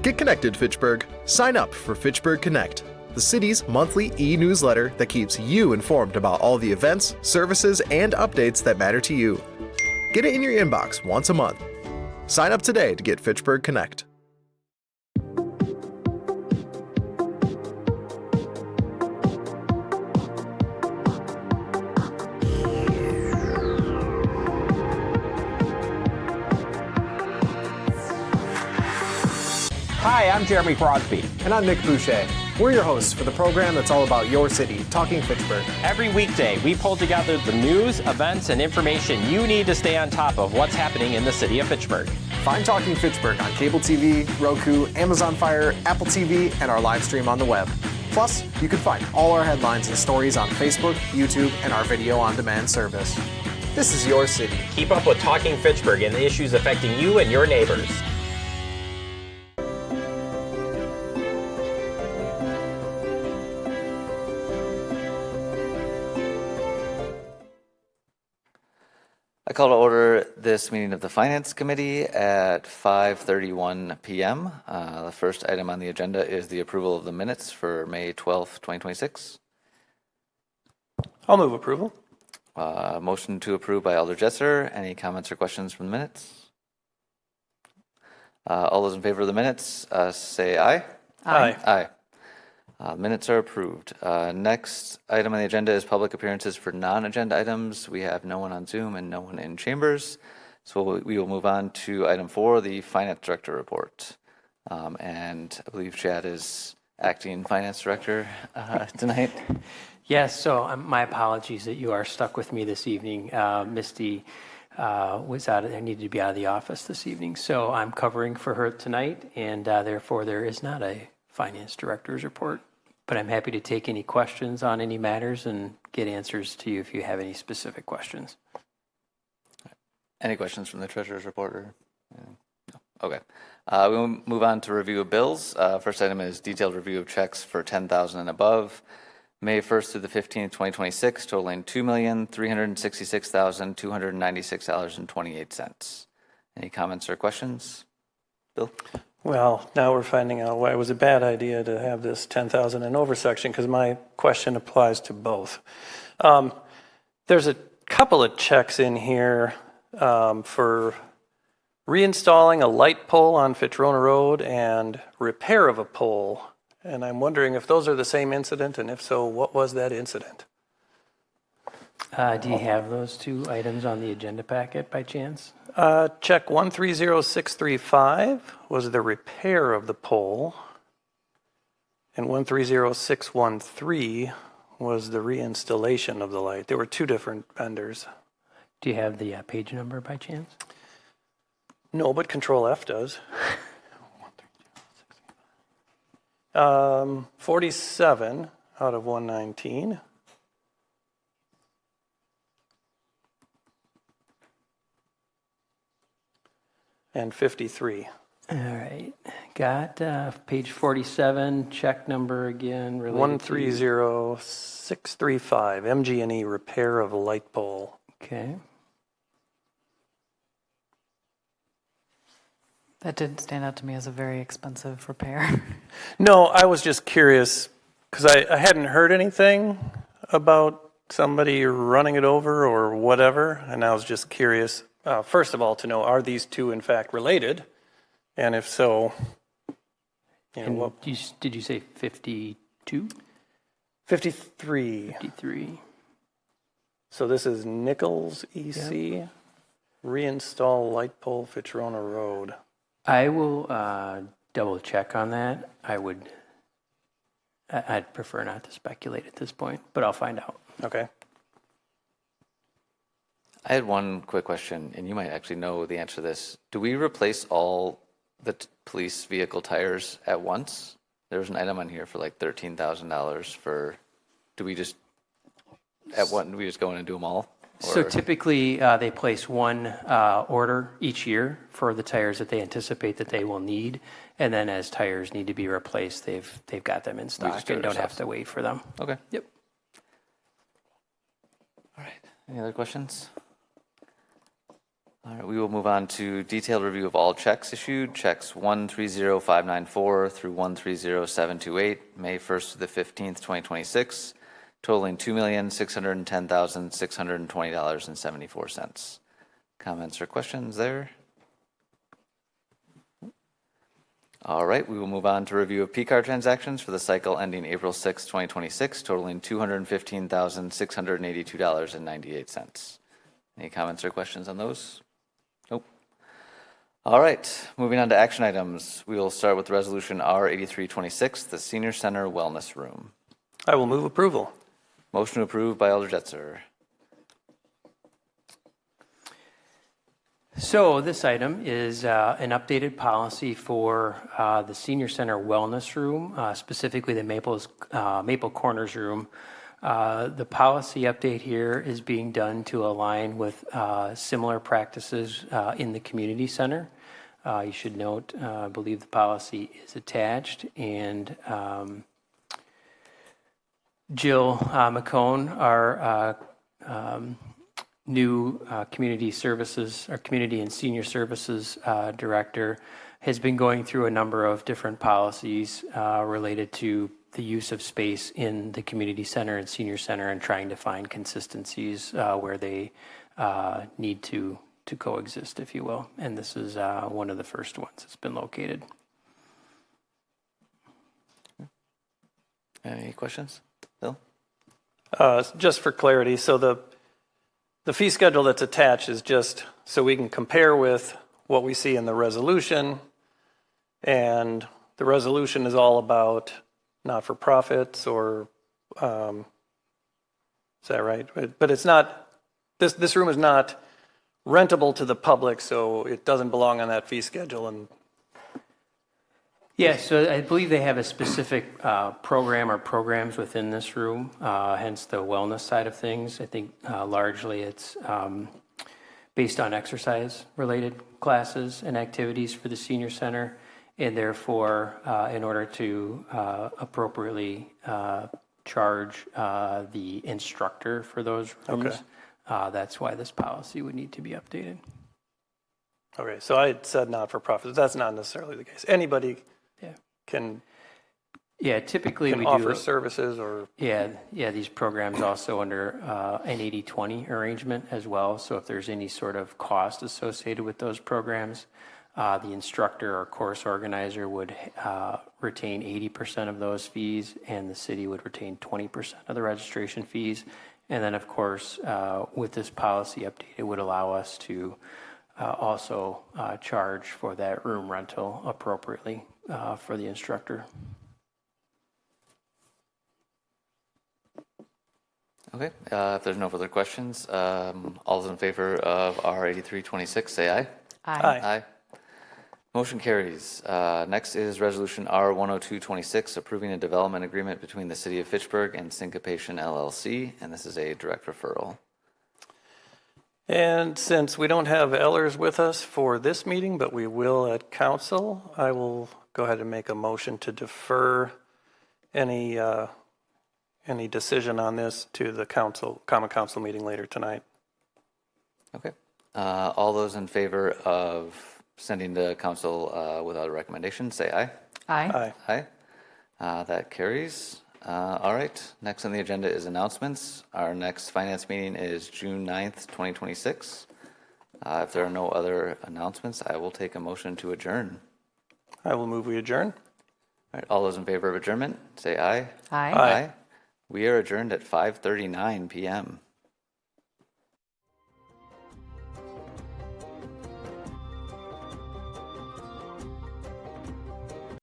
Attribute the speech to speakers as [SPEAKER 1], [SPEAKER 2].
[SPEAKER 1] Get connected, Fitchburg. Sign up for Fitchburg Connect, the city's monthly e-newsletter that keeps you informed about all the events, services, and updates that matter to you. Get it in your inbox once a month. Sign up today to get Fitchburg Connect.
[SPEAKER 2] Hi, I'm Jeremy Crosby.
[SPEAKER 3] And I'm Nick Boucher. We're your hosts for the program that's all about your city, Talking Fitchburg.
[SPEAKER 2] Every weekday, we pull together the news, events, and information you need to stay on top of what's happening in the city of Fitchburg.
[SPEAKER 3] Find Talking Fitchburg on cable TV, Roku, Amazon Fire, Apple TV, and our live stream on the web. Plus, you can find all our headlines and stories on Facebook, YouTube, and our video on demand service. This is your city.
[SPEAKER 2] Keep up with Talking Fitchburg and the issues affecting you and your neighbors.
[SPEAKER 4] I call to order this meeting of the Finance Committee at 5:31 p.m. The first item on the agenda is the approval of the minutes for May 12th, 2026.
[SPEAKER 5] I'll move approval.
[SPEAKER 4] Motion to approve by Alder Jesser. Any comments or questions from the minutes? All those in favor of the minutes, say aye.
[SPEAKER 5] Aye.
[SPEAKER 4] Aye. Minutes are approved. Next item on the agenda is public appearances for non-agenda items. We have no one on Zoom and no one in chambers. So we will move on to item 4, the Finance Director report. And I believe Chad is acting Finance Director tonight.
[SPEAKER 6] Yes, so my apologies that you are stuck with me this evening. Misty was needed to be out of the office this evening. So I'm covering for her tonight, and therefore there is not a Finance Director's report. But I'm happy to take any questions on any matters and get answers to you if you have any specific questions.
[SPEAKER 4] Any questions from the Treasurer's report? No. Okay. We'll move on to review of bills. First item is detailed review of checks for $10,000 and above. May 1st through the 15th, 2026, totaling $2,366,296.28. Any comments or questions? Bill?
[SPEAKER 5] Well, now we're finding out why it was a bad idea to have this 10,000 and over section, because my question applies to both. There's a couple of checks in here for reinstalling a light pole on Fitrona Road and repair of a pole. And I'm wondering if those are the same incident, and if so, what was that incident?
[SPEAKER 6] Do you have those two items on the agenda packet by chance?
[SPEAKER 5] Check 130635 was the repair of the pole, and 130613 was the reinstallation of the light. There were two different vendors.
[SPEAKER 6] Do you have the page number by chance?
[SPEAKER 5] No, but Control F does. 47 out of 119. And 53.
[SPEAKER 6] All right. Got page 47, check number again.
[SPEAKER 5] 130635, MG&E repair of light pole.
[SPEAKER 6] Okay.
[SPEAKER 7] That didn't stand out to me as a very expensive repair.
[SPEAKER 5] No, I was just curious because I hadn't heard anything about somebody running it over or whatever, and I was just curious. First of all, to know, are these two in fact related? And if so, what?
[SPEAKER 6] Did you say 52?
[SPEAKER 5] 53.
[SPEAKER 6] 53.
[SPEAKER 5] So this is Nichols EC, yep. Reinstall light pole Fitrona Road.
[SPEAKER 6] I will double check on that. I'd prefer not to speculate at this point, but I'll find out.
[SPEAKER 5] Okay.
[SPEAKER 4] I had one quick question, and you might actually know the answer to this. Do we replace all the police vehicle tires at once? There was an item on here for like $13,000 for, do we just go in and do them all?
[SPEAKER 6] So typically they place one order each year for the tires that they anticipate that they will need, and then as tires need to be replaced, they've got them in stock and don't have to wait for them.
[SPEAKER 4] Okay.
[SPEAKER 6] Yep.
[SPEAKER 4] All right. Any other questions? All right, we will move on to detailed review of all checks issued. Checks 130594 through 130728, May 1st to the 15th, 2026, totaling $2,610,620.74. Comments or questions there? All right, we will move on to review of P-card transactions for the cycle ending April 6, 2026, totaling $215,682.98. Any comments or questions on those? Nope. All right, moving on to action items. We will start with Resolution R8326, the Senior Center Wellness Room.
[SPEAKER 5] I will move approval.
[SPEAKER 4] Motion approved by Alder Jetzer.
[SPEAKER 6] So this item is an updated policy for the Senior Center Wellness Room, specifically the Maple Corners Room. The policy update here is being done to align with similar practices in the community center. You should note, I believe the policy is attached, and Jill McCone, our new community services, or community and senior services director, has been going through a number of different policies related to the use of space in the community center and senior center, and trying to find consistencies where they need to coexist, if you will. And this is one of the first ones that's been located.
[SPEAKER 4] Any questions? Bill?
[SPEAKER 5] Just for clarity, so the fee schedule that's attached is just so we can compare with what we see in the resolution, and the resolution is all about not-for-profits, or is that right? But it's not, this room is not rentable to the public, so it doesn't belong on that fee schedule. And
[SPEAKER 6] Yeah, so I believe they have a specific program or programs within this room, hence the wellness side of things. I think largely it's based on exercise-related classes and activities for the senior center, and therefore, in order to appropriately charge the instructor for those rooms, that's why this policy would need to be updated.
[SPEAKER 5] Okay, so I had said not-for-profits. That's not necessarily the case. Anybody can
[SPEAKER 6] typically we
[SPEAKER 5] offer
[SPEAKER 6] do
[SPEAKER 5] services, or
[SPEAKER 6] these programs also under an 80-20 arrangement as well. So if there's any sort of cost associated with those programs, the instructor or course organizer would retain 80% of those fees, and the city would retain 20% of the registration fees. And then, of course, with this policy update, it would allow us to also charge for that room rental appropriately for the instructor.
[SPEAKER 4] Okay, if there's no further questions, all those in favor of R8326, say aye.
[SPEAKER 5] Aye.
[SPEAKER 4] Motion carries. Next is Resolution R10226, approving a development agreement between the City of Fitchburg and Syncopation LLC, and this is a direct referral.
[SPEAKER 5] And since we don't have Ellers with us for this meeting, but we will at council, I will go ahead and make a motion to defer any decision on this to the common council meeting later tonight.
[SPEAKER 4] Okay. All those in favor of sending to council without a recommendation, say aye.
[SPEAKER 7] Aye.
[SPEAKER 4] Aye. That carries. All right. Next on the agenda is announcements. Our next finance meeting is June 9th, 2026. If there are no other announcements, I will take a motion to adjourn.
[SPEAKER 5] I will move we adjourn.
[SPEAKER 4] All right. All those in favor of adjournment, say aye.
[SPEAKER 7] Aye.
[SPEAKER 5] Aye.
[SPEAKER 4] We are adjourned at 5:39 p.m.